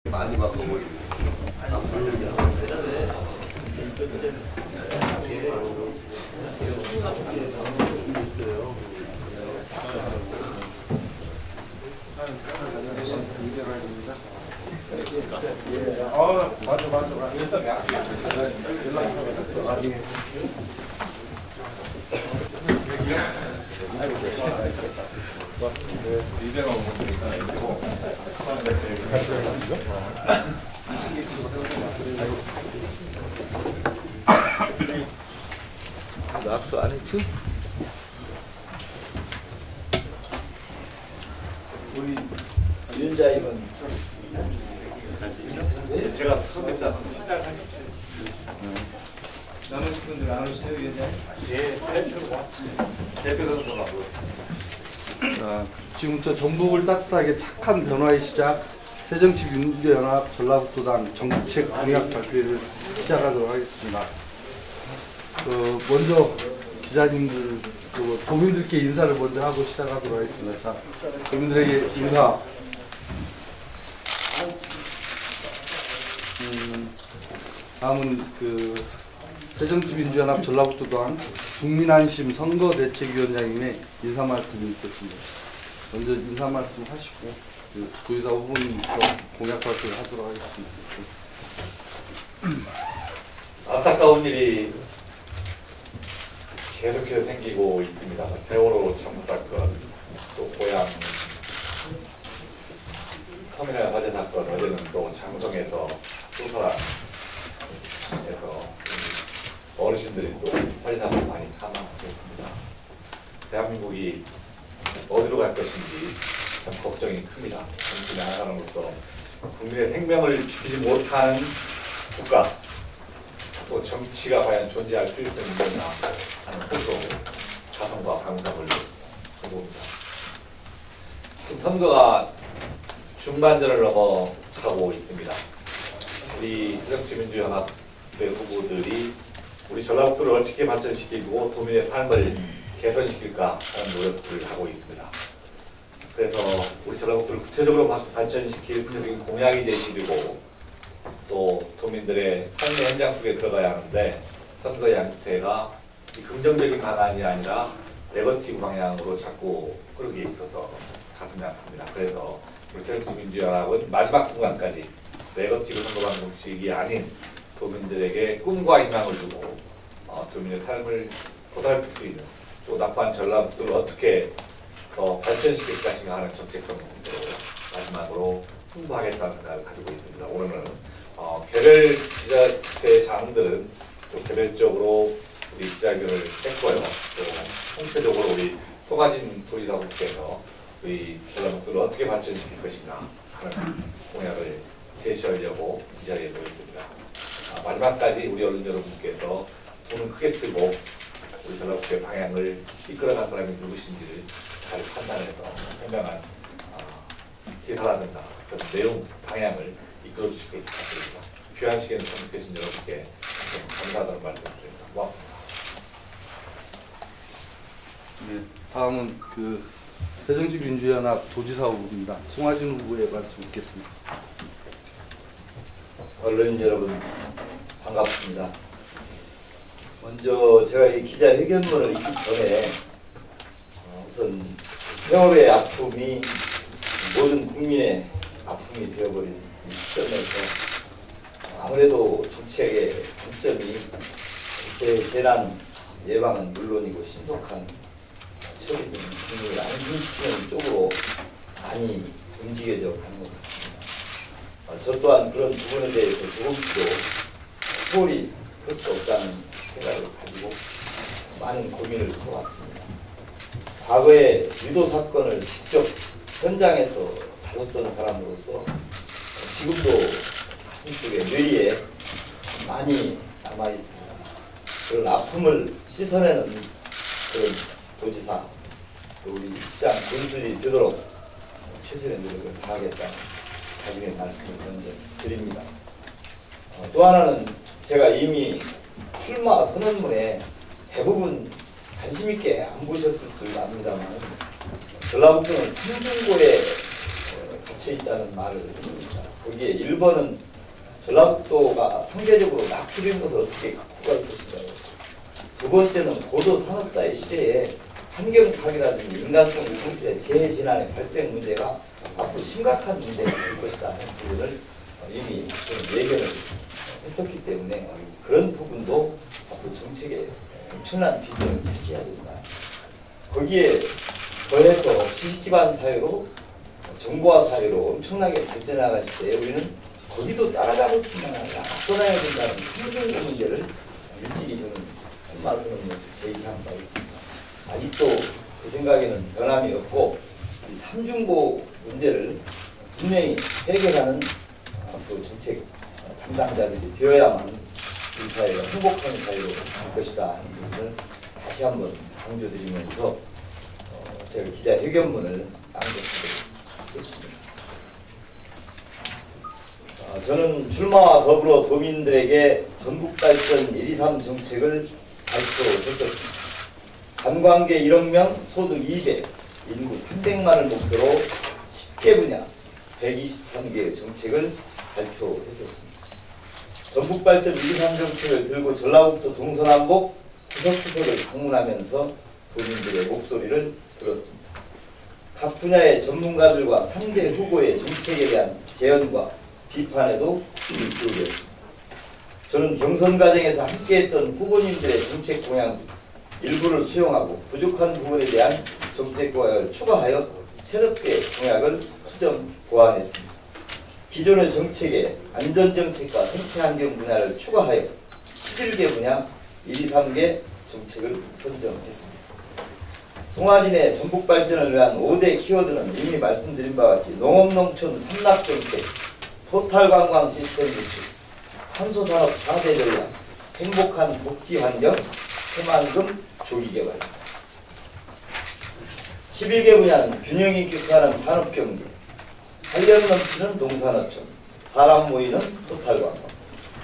많이 바꿔버리고. 맞아. 낙수 안 했지? 우리 위원장님은 제가 선택자 시작하시죠. 남은 분들 안 오세요, 위원장님? 예, 대표로 왔습니다. 대표 선수가 자, 지금부터 전북을 따뜻하게 착한 변화의 시작, 새정치민주연합 전라북도당 정책 공약 발표를 시작하도록 하겠습니다. 먼저 기자님들, 도민들께 인사를 먼저 하고 시작하도록 하겠습니다. 자, 도민들에게 인사. 다음은 새정치민주연합 전라북도당 국민안심 선거대책위원장님의 인사 말씀이 있겠습니다. 먼저 인사 말씀 하시고 도의사 후보님부터 공약 발표를 하도록 하겠습니다. 안타까운 일이 계속해서 생기고 있습니다. 세월호 참사 사건, 또 고향 터미널 화재 사건, 어제는 또 장성에서 소설에서 어르신들이 또 화재 사건 많이 사망하셨습니다. 대한민국이 어디로 갈 것인지 참 걱정이 큽니다. 정치 나아가는로서 국민의 생명을 지키지 못하는 국가, 또 정치가 과연 존재할 필요성이 있느냐 하는 것으로 자성과 반성을 해봅니다. 지금 선거가 중반전을 넘어가고 있습니다. 우리 새정치민주연합의 후보들이 우리 전라북도를 어떻게 발전시키고 도민의 삶을 개선시킬까 하는 노력을 하고 있습니다. 그래서 우리 전라북도를 구체적으로 발전시킬 구체적인 공약이 제시되고 또 도민들의 삶의 현장 속에 들어가야 하는데 선거의 양태가 긍정적인 방안이 아니라 네거티브 방향으로 자꾸 끌게 있어서 가슴이 아픕니다. 그래서 우리 새정치민주연합은 마지막 순간까지 네거티브 선거 방식이 아닌 도민들에게 꿈과 희망을 주고 도민의 삶을 보살필 수 있는 또 낙후한 전라북도를 어떻게 더 발전시킬 것인가 하는 정책성 문제로 마지막으로 홍보하겠다는 생각을 가지고 있습니다. 오늘은 개별 지자체장들은 또 개별적으로 우리 기자회견을 했고요. 또 홍태적으로 우리 송하진 도지사님께서 우리 전라북도를 어떻게 발전시킬 것인가 하는 공약을 제시하려고 기자회견을 했습니다. 마지막까지 우리 언론 여러분께서 눈을 크게 뜨고 우리 전라북도의 방향을 이끌어갈 사람이 누구신지를 잘 판단해서 현명한 기사라든가 그런 내용 방향을 이끌어 주시길 부탁드립니다. 귀한 시간에 참석해주신 여러분께 감사하다는 말씀을 드립니다. 고맙습니다. 네, 다음은 새정치민주연합 도지사 후보입니다. 송하진 후보의 말씀 듣겠습니다. 언론인 여러분 반갑습니다. 먼저 제가 이 기자회견문을 읽기 전에 우선 세월의 아픔이 모든 국민의 아픔이 되어버린 이 시점에서 아무래도 정책의 중점이 재난 예방은 물론이고 신속한 처리 등 국민을 안심시키는 쪽으로 많이 움직여져 가는 것 같습니다. 저 또한 그런 부분에 대해서 조금씩도 소홀히 할 수 없다는 생각을 가지고 많은 고민을 해왔습니다. 과거에 유도 사건을 직접 현장에서 다뤘던 사람으로서 지금도 가슴속에 뇌리에 많이 남아있습니다. 그런 아픔을 씻어내는 그런 도지사, 또 우리 시장 군수들이 되도록 최선의 노력을 다하겠다는 다짐의 말씀을 먼저 드립니다. 또 하나는 제가 이미 출마 선언문에 대부분 관심 있게 안 보셨을 줄 압니다만 전라북도는 3중고에 갇혀 있다는 말을 했습니다. 거기에 1번은 전라북도가 상대적으로 낙후된 것을 어떻게 갖고 갈 것인가. 두 번째는 고도 산업사회 시대에 환경 파괴라든지 인간성 우등실의 재해진환의 발생 문제가 앞으로 심각한 문제가 될 것이다 하는 부분을 이미 좀 예견을 했었기 때문에 그런 부분도 앞으로 정책에 엄청난 비중을 차지해야 된다. 거기에 더해서 지식기반 사회로 정보화 사회로 엄청나게 발전해갈 시대에 우리는 거기도 따라잡을 뿐만 아니라 앞서나야 된다는 상정고 문제를 일찍이 저는 한마서는 것을 제기한 바 있습니다. 아직도 그 생각에는 변함이 없고 이 삼중고 문제를 분명히 해결하는 그 정책 담당자들이 되어야만 우리 사회가 행복한 사회로 갈 것이다 하는 부분을 다시 한번 강조드리면서 제가 기자회견문을 낭독하겠습니다. 저는 출마와 더불어 도민들에게 전북발전 123 정책을 발표했었습니다. 관광객 1억 명, 소득 200, 인구 300만을 목표로 10개 분야 123개의 정책을 발표했었습니다. 전북발전 123 정책을 들고 전라북도 동서남북 구석구석을 방문하면서 도민들의 목소리를 들었습니다. 각 분야의 전문가들과 상대 후보의 정책에 대한 제언과 비판에도 귀를 기울였습니다. 저는 경선 과정에서 함께했던 후보님들의 정책 공약 일부를 수용하고 부족한 부분에 대한 정책 공약을 추가하여 새롭게 공약을 수정 보완했습니다. 기존의 정책에 안전정책과 생태환경 분야를 추가하여 11개 분야 123개 정책을 선정했습니다. 송화진의 전북발전을 위한 5대 키워드는 이미 말씀드린 바와 같이 농업농촌 삼락정책, 토탈관광 시스템 구축, 탄소산업 4대 전략, 행복한 복지환경, 새만금 조기개발입니다. 11개 분야는 균형 있게 커가는 산업경제, 활력 넘치는 농산어촌, 사람 모이는 토탈관광,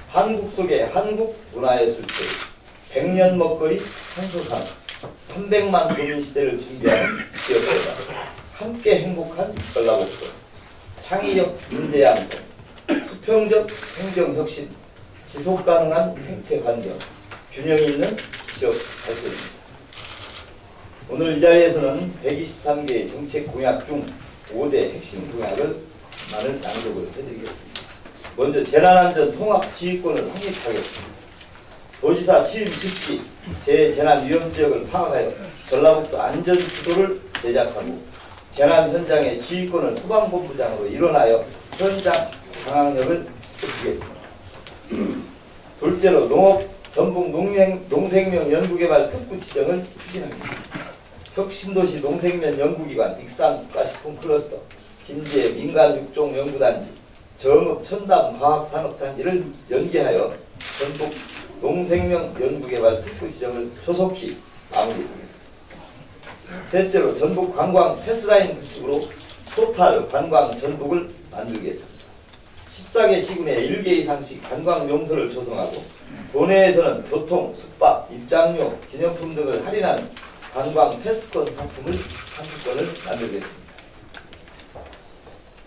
한국 속의 한국 문화예술체, 100년 먹거리 탄소산업, 300만 도민 시대를 준비하는 지역개발, 함께 행복한 전라북도, 창의력 인재 양성, 수평적 행정혁신, 지속가능한 생태환경, 균형 있는 지역 발전입니다. 오늘 이 자리에서는 123개의 정책 공약 중 5대 핵심 공약을 낭독을 해드리겠습니다. 먼저 재난안전 통합지휘권을 확립하겠습니다. 도지사 취임 즉시 재재난 위험지역을 파악하여 전라북도 안전지도를 제작하고 재난 현장의 지휘권을 소방본부장으로 일원하여 현장 장악력을 높이겠습니다. 둘째로 농업 전북 농생명 연구개발 특구 지정을 추진하겠습니다. 혁신도시 농생명 연구기관 익산 국가식품 클러스터, 김제 민간육종 연구단지, 정읍 첨단 과학산업단지를 연계하여 전북 농생명 연구개발 특구 지정을 조속히 마무리하겠습니다. 셋째로 전북 관광 패스라인 구축으로 토탈 관광 전북을 만들겠습니다. 14개 시군에 1개 이상씩 관광 명소를 조성하고 도내에서는 교통, 숙박, 입장료, 기념품 등을 할인하는 관광 패스권 상품을 상품권을 만들겠습니다.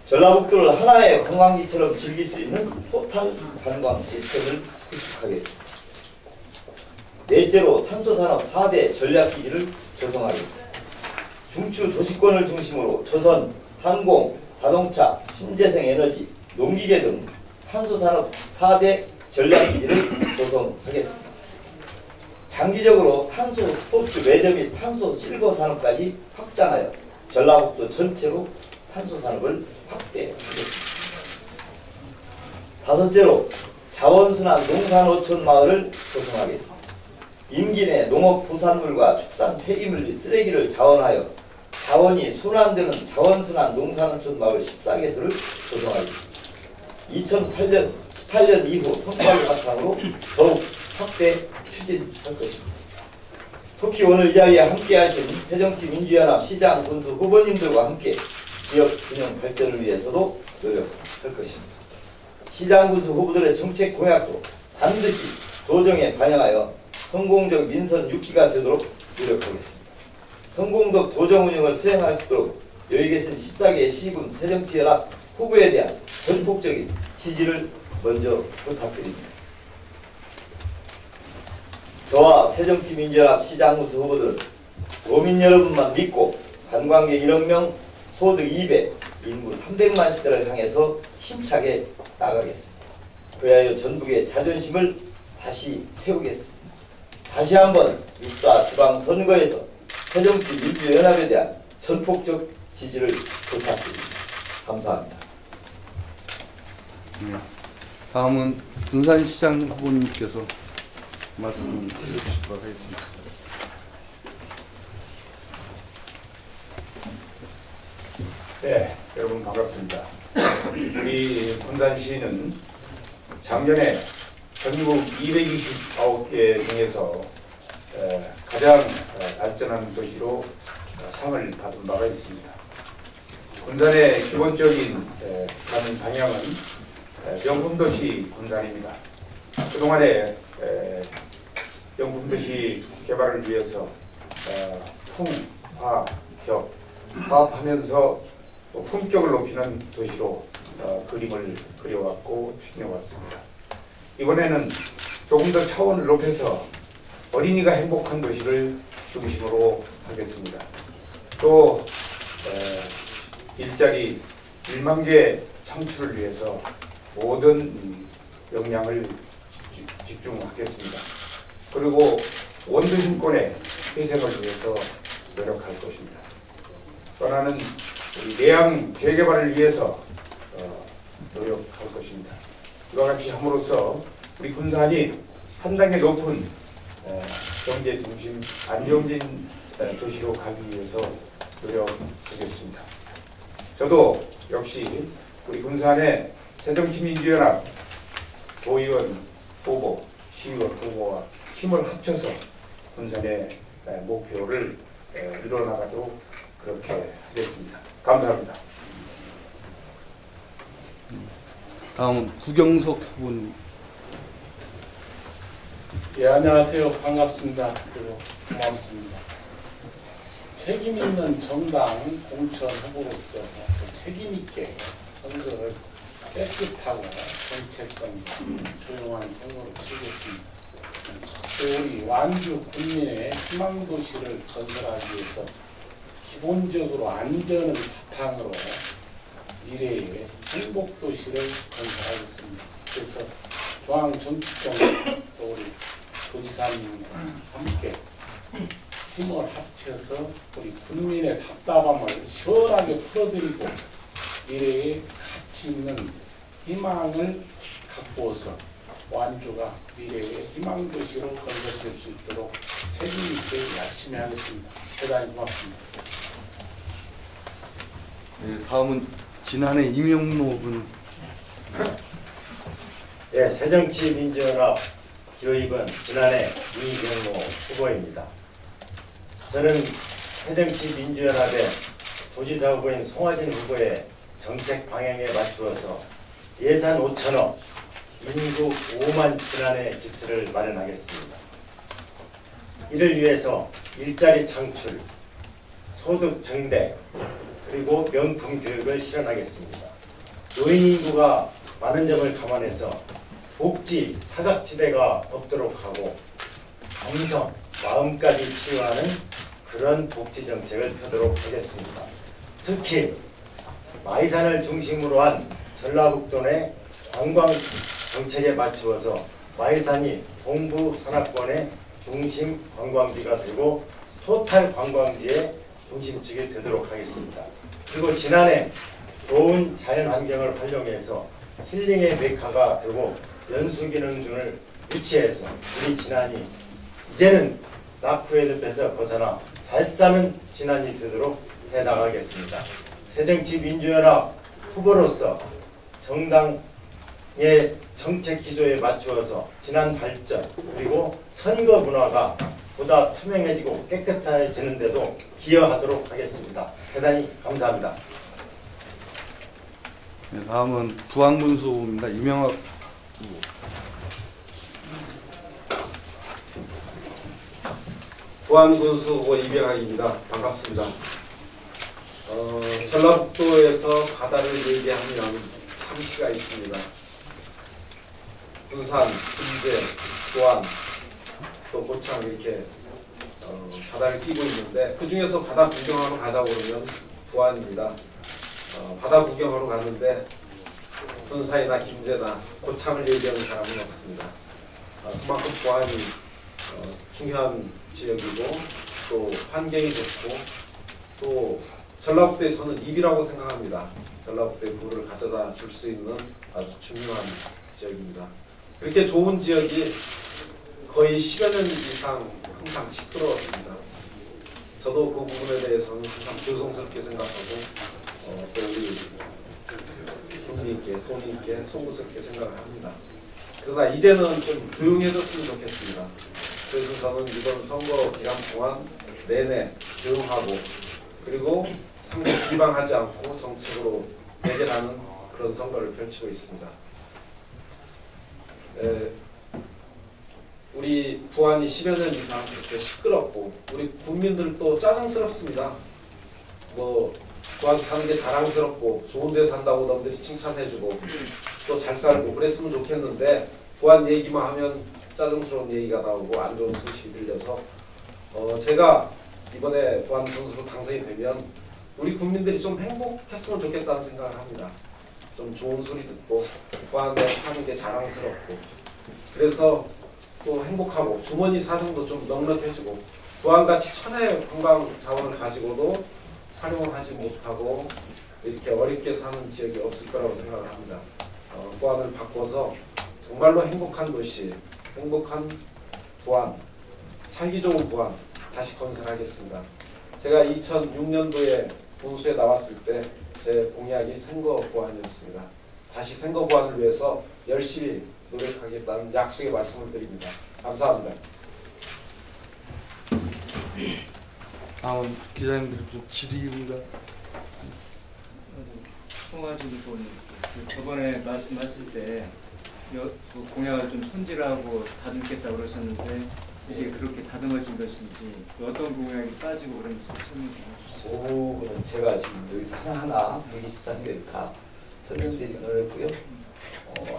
전라북도를 하나의 관광지처럼 즐길 수 있는 토탈 관광 시스템을 구축하겠습니다. 넷째로 탄소산업 4대 전략기지를 조성하겠습니다. 중추 도시권을 중심으로 조선, 항공, 자동차, 신재생에너지, 농기계 등 탄소산업 4대 전략기지를 조성하겠습니다. 장기적으로 탄소 스포츠 매점 및 탄소 실버 산업까지 확장하여 전라북도 전체로 탄소 산업을 확대하겠습니다. 다섯째로 자원순환 농산어촌 마을을 조성하겠습니다. 임기 내 농업 부산물과 축산 폐기물 및 쓰레기를 자원하여 자원이 순환되는 자원순환 농산어촌 마을 14개소를 조성하겠습니다. 2018년 이후 성과를 바탕으로 더욱 확대 추진할 것입니다. 특히 오늘 이 자리에 함께하신 새정치민주연합 시장 군수 후보님들과 함께 지역 균형 발전을 위해서도 노력할 것입니다. 시장 군수 후보들의 정책 공약도 반드시 도정에 반영하여 성공적 민선 6기가 되도록 노력하겠습니다. 성공적 도정 운영을 수행할 수 있도록 여기 계신 14개 시군 새정치연합 후보에 대한 전폭적인 지지를 먼저 부탁드립니다. 저와 새정치민주연합 시장군수 후보들은 도민 여러분만 믿고 관광객 1억 명, 소득 200, 인구 300만 시대를 향해서 힘차게 나가겠습니다. 그리하여 전북의 자존심을 다시 세우겠습니다. 다시 한번 입사 지방선거에서 새정치민주연합에 대한 전폭적 지지를 부탁드립니다. 감사합니다. 네. 다음은 군산시장 후보님께서 말씀 해주시도록 하겠습니다. 네, 여러분 반갑습니다. 우리 군산시는 작년에 전국 229개 중에서 가장 발전한 도시로 상을 받은 바가 있습니다. 군산의 기본적인 가는 방향은 명품도시 군산입니다. 그동안에 명품도시 개발을 위해서 풍, 화, 격 화합하면서 품격을 높이는 도시로 그림을 그려왔고 추진해왔습니다. 이번에는 조금 더 차원을 높여서 어린이가 행복한 도시를 중심으로 하겠습니다. 또 일자리 1만 개 창출을 위해서 모든 역량을 집중하겠습니다. 그리고 원도심권의 회생을 위해서 노력할 것입니다. 떠나는 우리 내양 재개발을 위해서 노력할 것입니다. 이와 같이 함으로써 우리 군산이 한 단계 높은 경제 중심 안정적인 도시로 가기 위해서 노력하겠습니다. 저도 역시 우리 군산의 새정치민주연합 도의원 후보, 시의원 후보와 힘을 합쳐서 군산의 목표를 이뤄나가도록 그렇게 하겠습니다. 감사합니다. 다음은 구경석 후보님. 예, 안녕하세요. 반갑습니다. 그리고 고맙습니다. 책임 있는 정당 공천 후보로서 책임 있게 선거를 깨끗하고 정책성 조용한 선거를 치르겠습니다. 우리 완주 군민의 희망도시를 건설하기 위해서 기본적으로 안전을 바탕으로 미래의 행복도시를 건설하겠습니다. 그래서 중앙정치권 또 우리 도지사님과 함께 힘을 합쳐서 우리 국민의 답답함을 시원하게 풀어드리고 미래에 가치 있는 희망을 갖고서 완주가 미래의 희망도시로 건설될 수 있도록 책임있게 열심히 하겠습니다. 대단히 고맙습니다. 네, 다음은 지난해 이명로 군. 네, 새정치민주연합 기호입은 지난해 이명로 후보입니다. 저는 새정치민주연합의 도지사 후보인 송하진 후보의 정책 방향에 맞추어서 예산 5천억, 인구 5만 지난해 기틀을 마련하겠습니다. 이를 위해서 일자리 창출, 소득 증대, 그리고 명품 교육을 실현하겠습니다. 노인 인구가 많은 점을 감안해서 복지 사각지대가 없도록 하고 정성, 마음까지 치유하는 그런 복지 정책을 펴도록 하겠습니다. 특히 마이산을 중심으로 한 전라북도 내 관광 정책에 맞추어서 마이산이 동부 산악권의 중심 관광지가 되고 토탈 관광지의 중심축이 되도록 하겠습니다. 그리고 지난해 좋은 자연환경을 활용해서 힐링의 메카가 되고 연수기능 등을 유치해서 우리 진안이 이제는 낙후의 늪에서 벗어나 잘 사는 진안이 되도록 해나가겠습니다. 새정치민주연합 후보로서 정당의 정책 기조에 맞추어서 진안 발전 그리고 선거 문화가 보다 투명해지고 깨끗해지는 데도 기여하도록 하겠습니다. 대단히 감사합니다. 네, 다음은 부안군수 후보입니다. 이명학 후보. 부안군수 후보 이명학입니다. 반갑습니다. 전라북도에서 바다를 얘기하면 삼시가 있습니다. 군산, 금제, 부안, 또 고창 이렇게 바다를 끼고 있는데 그 중에서 바다 구경하러 가자고 그러면 부안입니다. 바다 구경하러 갔는데 군산이나 김제나 고창을 얘기하는 사람은 없습니다. 그만큼 부안이 중요한 지역이고 또 환경이 좋고 또 전라북도에 저는 입이라고 생각합니다. 전라북도에 물을 가져다 줄 수 있는 아주 중요한 지역입니다. 그렇게 좋은 지역이 거의 10여 년 이상 항상 시끄러웠습니다. 저도 그 부분에 대해서는 항상 죄송스럽게 생각하고 또 우리 국민께 돈 있게 송구스럽게 생각을 합니다. 그러나 이제는 좀 조용해졌으면 좋겠습니다. 그래서 저는 이번 선거 기간 동안 내내 조용하고 그리고 상대 비방하지 않고 정책으로 해결하는 그런 선거를 펼치고 있습니다. 우리 부안이 10여 년 이상 그렇게 시끄럽고 우리 국민들도 짜증스럽습니다. 뭐 부안 사는 게 자랑스럽고 좋은 데 산다고 남들이 칭찬해주고 또 잘 살고 그랬으면 좋겠는데 부안 얘기만 하면 짜증스러운 얘기가 나오고 안 좋은 소식이 들려서 제가 이번에 부안 선수로 당선이 되면 우리 국민들이 좀 행복했으면 좋겠다는 생각을 합니다. 좀 좋은 소리 듣고 부안에 사는 게 자랑스럽고 그래서 또 행복하고 주머니 사정도 좀 넉넉해지고 부안같이 천혜의 관광 자원을 가지고도 활용을 하지 못하고 이렇게 어렵게 사는 지역이 없을 거라고 생각을 합니다. 부안을 바꿔서 정말로 행복한 도시, 행복한 부안, 살기 좋은 부안 다시 건설하겠습니다. 제가 2006년도에 본수에 나왔을 때 제 공약이 생거 부안이었습니다. 다시 생거 부안을 위해서 열심히 노력하겠다는 약속의 말씀을 드립니다. 감사합니다. 다음 기자님들 좀 질의입니다. 송하진 의원님, 저번에 말씀하실 때 그 공약을 좀 손질하고 다듬겠다고 그러셨는데 이게 그렇게 다듬어진 것인지 어떤 공약이 빠지고 그런지 좀 설명 좀 해주세요. 그거는 제가 지금 여기서 하나하나 123개를 다 설명드리긴 어렵고요.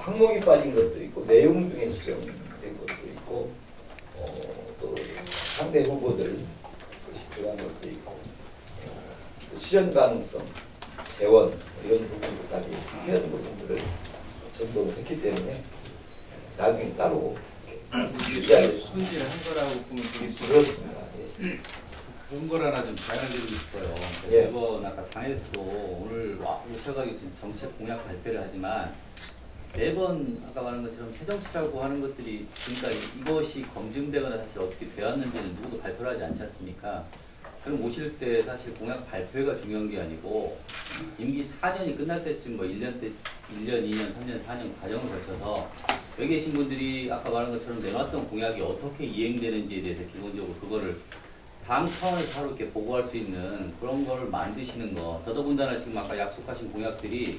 항목이 빠진 것도 있고 내용 중에 수정된 것도 있고 또 상대 후보들 것이 들어간 것도 있고 실현 가능성, 재원 이런 부분들까지 세세한 부분들을 전도를 했기 때문에 나중에 따로 말씀드리겠습니다. 손질한 거라고 보면 되겠습니다. 그렇습니다. 예. 그런 걸 하나 좀 자연드리고 싶어요. 예. 매번 아까 당에서도 오늘 오셔가지고 정책 공약 발표를 하지만 매번 아까 말한 것처럼 새정치라고 하는 것들이 지금까지 이것이 검증되거나 사실 어떻게 되었는지는 누구도 발표를 하지 않지 않습니까? 그럼 오실 때 사실 공약 발표가 중요한 게 아니고 임기 4년이 끝날 때쯤 뭐 1년, 2년, 3년, 4년 과정을 거쳐서 여기 계신 분들이 아까 말한 것처럼 내놨던 공약이 어떻게 이행되는지에 대해서 기본적으로 그거를 당 차원에서 바로 이렇게 보고할 수 있는 그런 걸 만드시는 거. 더더군다나 지금 아까 약속하신 공약들이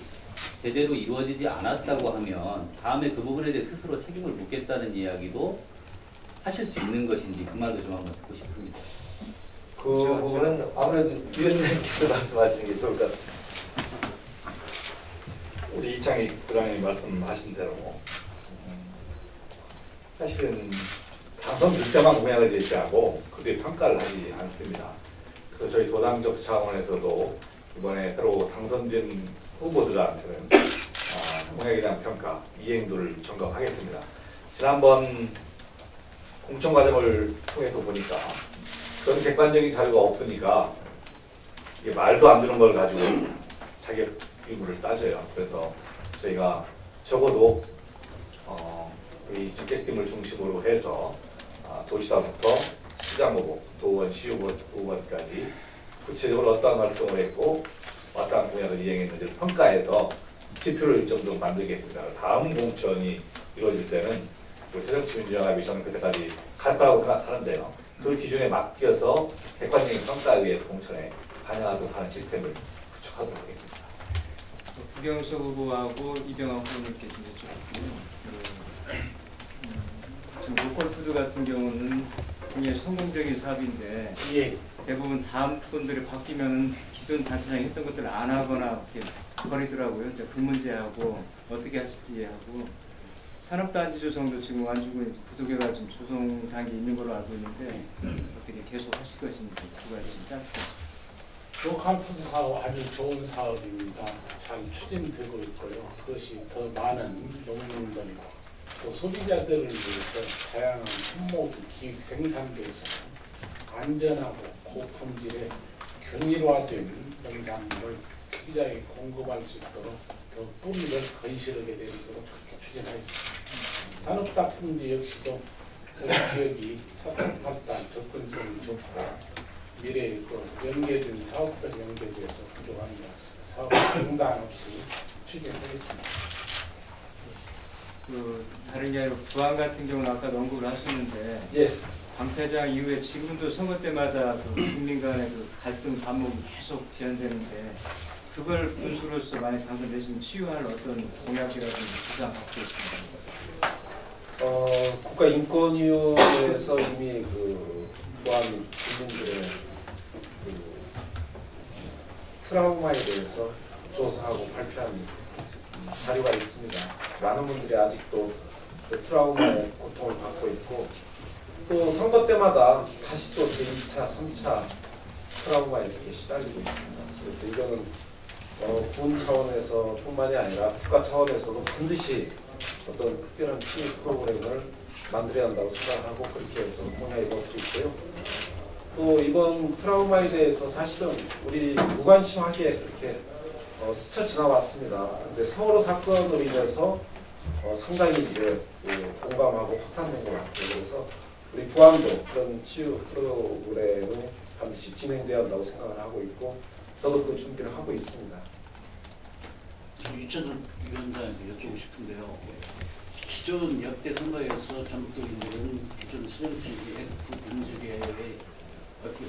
제대로 이루어지지 않았다고 하면 다음에 그 부분에 대해 스스로 책임을 묻겠다는 이야기도 하실 수 있는 것인지 그 말도 좀 한번 듣고 싶습니다. 그 부분은 아무래도 위원장님께서 말씀하시는 게 좋을 것 같습니다. 우리 이창희 부장님 말씀하신 대로 사실은 당선 때만 공약을 제시하고 그뒤에 평가를 하지 않습니다. 그래서 저희 도당적 차원에서도 이번에 새로 당선된 후보들한테는 공약에 대한 평가, 이행도를 점검하겠습니다. 지난번 공천 과정을 통해서 보니까 그런 객관적인 자료가 없으니까 이게 말도 안 되는 걸 가지고 자격 의무를 따져요. 그래서 저희가 적어도 이 직책팀을 중심으로 해서 도지사부터 시장 후보, 도의원, 시의원까지 구체적으로 어떠한 활동을 했고 어떠한 공약을 이행했는지를 평가해서 지표를 일정도 만들겠습니다. 다음 공천이 이루어질 때는 새정치민주연합이 저는 그때까지 갈 거라고 생각하는데요. 그 기준에 맡겨서 객관적인 평가에 의해서 공천에 반영하도록 하는 시스템을 구축하도록 하겠습니다. 구경수 후보하고 이병헌 후보님께 좀 여쭤볼게요. 지금 로컬푸드 같은 경우는 굉장히 성공적인 사업인데 예. 대부분 다음 분들이 바뀌면 기존 단체장이 했던 것들을 안 하거나 이렇게 버리더라고요. 이제 그 문제하고 어떻게 하실지 하고 산업단지 조성도 지금 완주군 이제 부두개가 좀 조성 단계 있는 걸로 알고 있는데 어떻게 계속 하실 것인지 두 가지 짧게. 로컬푸드 사업 아주 좋은 사업입니다. 잘 추진되고 있고요. 그것이 더 많은 농민들과 또 소비자들을 위해서 다양한 품목 기획 생산돼서 안전하고 고품질의 균일화된 농산물을 소비자에게 공급할 수 있도록 더 뿌리를 건실하게 되도록 그렇게 추진하였습니다. 산업다품지 역시도 그 지역이 사업 발달 접근성이 좋고 미래에 또 연계된 사업들 연계돼서 부족한 사업 중단 없이 추진하겠습니다. 그 다른 게 아니라 부안 같은 경우는 아까 언급을 하셨는데 예. 방패장 이후에 지금도 선거 때마다 그 국민 간의 그 갈등 반목이 계속 재현되는데 그걸 군수로서 만약 당선되시면 치유할 어떤 공약이라든지 구상 갖고 있습니다. 국가인권위원회에서 이미 그 부안 국민들의 그 트라우마에 대해서 조사하고 발표한 자료가 있습니다. 많은 분들이 아직도 그 트라우마의 고통을 받고 있고 또 선거 때마다 다시 또 제2차, 3차 트라우마에 이렇게 시달리고 있습니다. 그래서 이거는 군 차원에서 뿐만이 아니라 국가 차원에서도 반드시 어떤 특별한 치유 프로그램을 만들어야 한다고 생각하고 그렇게 해서 공약이 넣고 있고요. 또 이번 트라우마에 대해서 사실은 우리 무관심하게 그렇게 스쳐 지나왔습니다. 근데 세월호 사건으로 인해서 상당히 이제 공감하고 확산된 것 같아요. 그래서 우리 부안도 그런 치유 프로그램이 반드시 진행돼야 한다고 생각을 하고 있고 저도 그 준비를 하고 있습니다. 유찬원 위원장한테 여쭤보고 싶은데요. 기존 역대 선거에서 전북도민들은 기존 수정지기 F 민주계의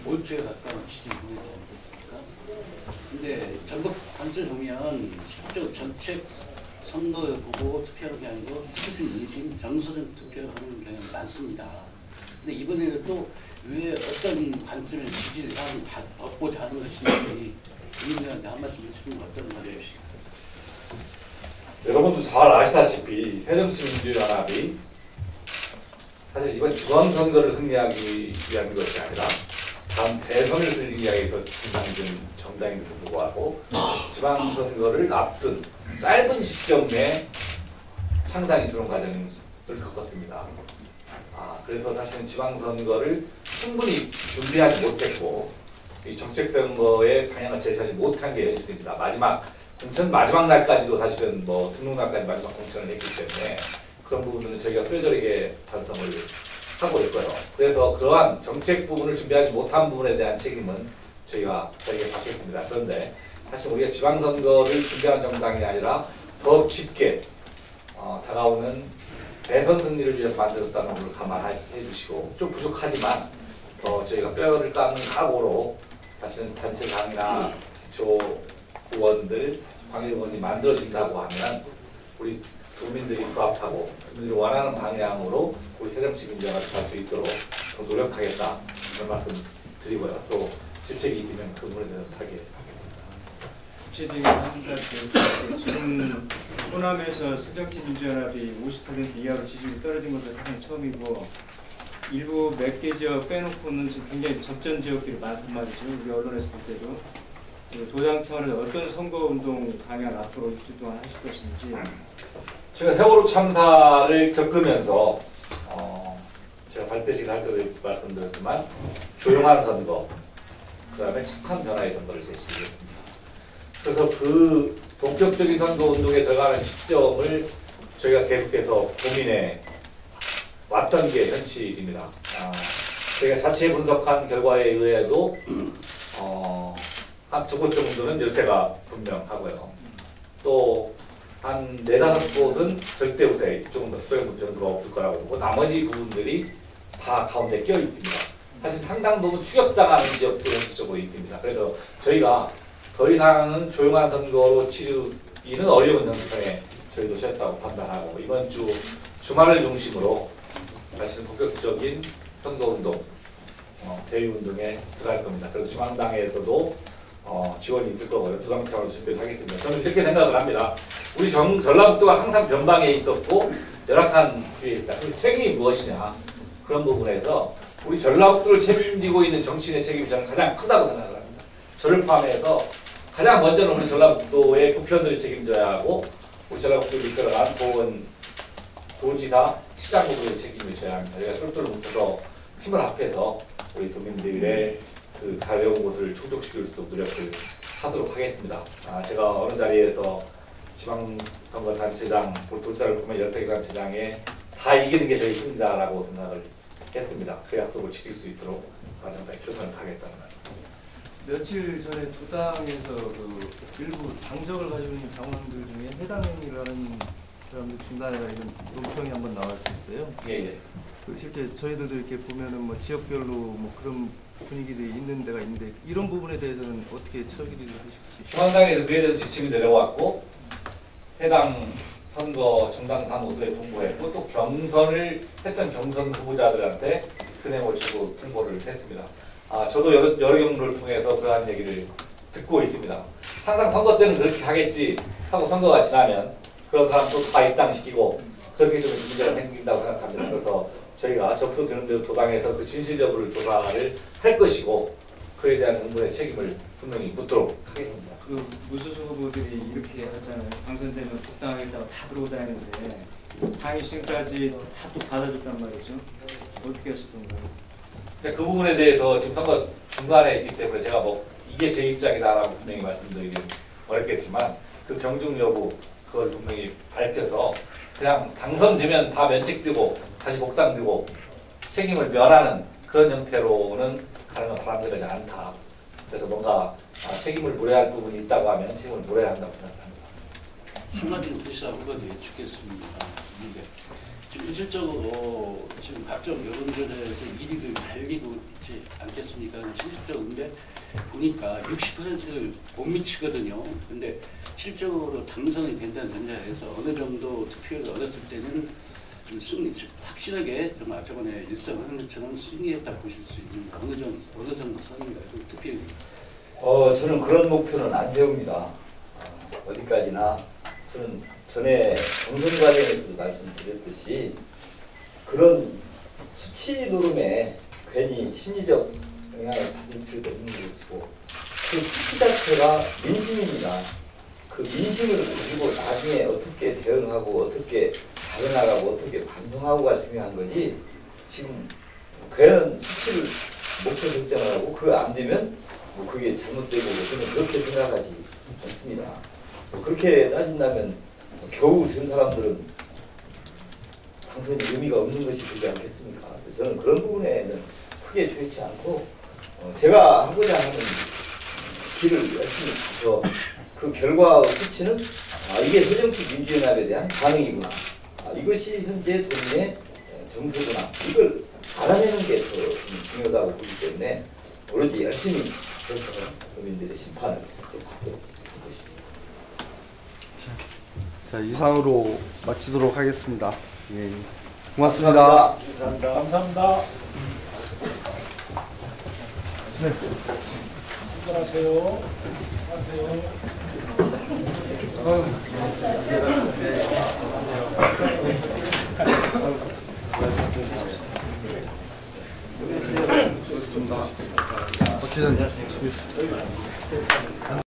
몰두에 가까운 지지를 보이지 않겠습니까? 근데 전북 단체 보면 실제로 전체 선거 보고 투표하는 게 아니고 투표 민심 정서적 투표하는 경향이 많습니다. 근데 이번에는 또 왜 어떤 관점의 지지를 얻고자 하는 것인지 국민들한테 한 말씀 해주시면 어떤 말이에요? 여러분도 잘 아시다시피 새정치민주연합이 사실 이번 지방선거를 승리하기 위한 것이 아니라 다음 대선을 승리하기 위해서 진행된 정당임에도 불구하고 지방선거를 앞둔 짧은 시점 내에 상당히 저런 과정을 겪었습니다. 그래서 사실은 지방선거를 충분히 준비하지 못했고 이 정책선거의 방향을 제시하지 못한 게 현실입니다. 공천 마지막 날까지도 사실은 등록 날까지 마지막 공천을 했기 때문에 그런 부분들은 저희가 뼈저리게 반성을 하고 있고요. 그래서 그러한 정책 부분을 준비하지 못한 부분에 대한 책임은 저희가 받겠습니다. 그런데 사실 우리가 지방선거를 준비한 정당이 아니라 더 깊게 다가오는 대선 승리를 위해서 만들었다는 걸 감안해 주시고 좀 부족하지만 더 저희가 뼈를 깎는 각오로 사실은 단체장이나 기초 의원들, 광의원이 만들어진다고 하면 우리 국민들이 부합하고 국민들이 원하는 방향으로 우리 새정치민주연합이 갈 수 있도록 더 노력하겠다 이런 말씀 드리고요. 또 질책이 있으면 그 부분에 대해서 하게 구체적인 한 가지 지금 호남에서 새정치민주연합이 50% 이하로 지지율이 떨어진 것도 사실 처음이고 일부 몇 개 지역 빼놓고는 지금 굉장히 접전 지역들이 많단 말이죠. 우리 언론에서 볼 때도. 도당 차원에서 어떤 선거운동 방향을 앞으로 일주 동안 하실 것인지. 제가 세월호 참사를 겪으면서 제가 발표식을 할 때도 말씀드렸지만 조용한 선거, 그 다음에 착한 변화의 선거를 제시했습니다. 그래서 그 본격적인 선거운동에 들어가는 시점을 저희가 계속해서 고민해 왔던 게 현실입니다. 저희가 자체 분석한 결과에 의해도 한 2곳 정도는 열세가 분명하고요. 또 한 4-5곳은 절대 우세, 이쪽은 소형 전투가 없을 거라고 보고 나머지 부분들이 다 가운데 껴 있습니다. 사실 상당 부분 추격당하는 지역도 현실적으로 있습니다. 그래서 저희가 더 이상은 조용한 선거로 치르기는 어려운 형편에 저희도 셨다고 판단하고 이번 주 주말을 중심으로 사실 본격적인 선거운동, 대의운동에 들어갈 겁니다. 그래서 중앙당에서도 지원이 있을 거고요. 부당차로 준비를 하겠습니다. 저는 이렇게 생각을 합니다. 우리 전라북도가 항상 변방에 있었고 열악한 주위에 있다. 그 책임이 무엇이냐 그런 부분에서 우리 전라북도를 책임지고 있는 정치인의 책임이 저는 가장 크다고 생각을 합니다. 저를 포함해서 가장 먼저는 우리 전라북도의 국회의원들이 책임져야 하고 우리 전라북도를 이끌어간 보은 도지사 시장 부분의 책임을 져야 합니다. 저희가 똘똘 뭉쳐서 힘을 합해서 우리 도민들의 그 가려운 곳을 충족시킬 수 있도록 노력을 하도록 하겠습니다. 제가 어느 자리에서 지방선거 단체장, 도지사를 보면 12개 단체장에 다 이기는 게 저희 힘이다라고 생각을 했습니다. 그 약속을 지킬 수 있도록 과정까지 최선을 다하겠다는 말입니다. 며칠 전에 도당에서 그 일부 당적을 가지고 있는 당원들 중에 해당 행위를 하는 사람들 중단해라 이런 논평이 한번 나왔었어요. 예. 그 실제 저희들도 이렇게 보면은 뭐 지역별로 뭐 그런 분위기들이 있는 데가 있는데 이런 부분에 대해서는 어떻게 처리를 하실지. 중앙당에서 그에 대해서 지침이 내려왔고 해당 선거 정당 단호소에 통보했고 또 경선을 했던 경선 후보자들한테 그 내용을 주고 통보를 했습니다. 저도 여러 경로를 통해서 그러한 얘기를 듣고 있습니다. 항상 선거 때는 그렇게 하겠지 하고 선거가 지나면 그런 사람도 다 입당시키고 그렇게 좀 문제가 생긴다고 생각합니다. 그래서 저희가 접수되는 대로 도당에서 그 진실 여부를 조사를 할 것이고 그에 대한 정부의 책임을 분명히 묻도록 하겠습니다. 그 무소속 후보들이 이렇게 하잖아요. 당선되면 복당하겠다고 다 그러고 다니는데 당이 지금까지 다 또 받아줬단 말이죠. 어떻게 하셨던가요? 그 부분에 대해서 지금 선거 중간에 있기 때문에 제가 뭐 이게 제 입장이다라고 분명히 말씀드리긴 어렵겠지만 그 경중 여부 그걸 분명히 밝혀서 그냥 당선되면 다 면책되고 다시 복당되고 책임을 면하는 그런 형태로는 가는 건 바람직하지 않다. 그래서 뭔가 책임을 물어야 할 부분이 있다고 하면 책임을 물어야 한다고 생각합니다. 한마디 도지사 후보도 여쭙겠습니다. 지금 실질적으로 지금 각종 여론조사에서 1위도 갈리고 있지 않겠습니까? 실질적으로 근데 보니까 60%를 못 미치거든요. 근데 실적으로 당선이 된다는 전제하에서 어느 정도 투표를 얻었을 때는 좀 승리, 확실하게 정말 저번에 일성하는 것처럼 승리했다 보실 수 있는 어느 정도 선인가 그 투표율. 저는 그런 목표는 안 세웁니다. 어디까지나 저는 전에 경선 과정에서도 말씀드렸듯이 그런 수치 노름에 괜히 심리적 영향을 받을 필요도 없는 것이고 그 수치 자체가 민심입니다. 그 민심을 가지고 나중에 어떻게 대응하고 어떻게 잘해나가고 어떻게 반성하고가 중요한 거지 지금 괜한 수치를 목표 설정을 하고 그거 안 되면 뭐 그게 잘못되고 저는 그렇게 생각하지 않습니다. 그렇게 따진다면 겨우 된 사람들은 당선이 의미가 없는 것이 되지 않겠습니까? 그래서 저는 그런 부분에는 크게 좋지 않고 제가 하고자 하는 길을 열심히 가서 그 결과 수치는 이게 새정치민주연합에 대한 반응이구나. 이것이 현재 도민의 정서구나. 이걸 알아내는 게 더 중요하다고 보기 때문에 오로지 열심히 해서 도민들의 심판을 받도록 할 것입니다. 자, 이상으로 마치도록 하겠습니다. 예, 고맙습니다. 감사합니다. 네. 수고하세요. 수고하셨습니다. 박지사님 수고하셨습니다.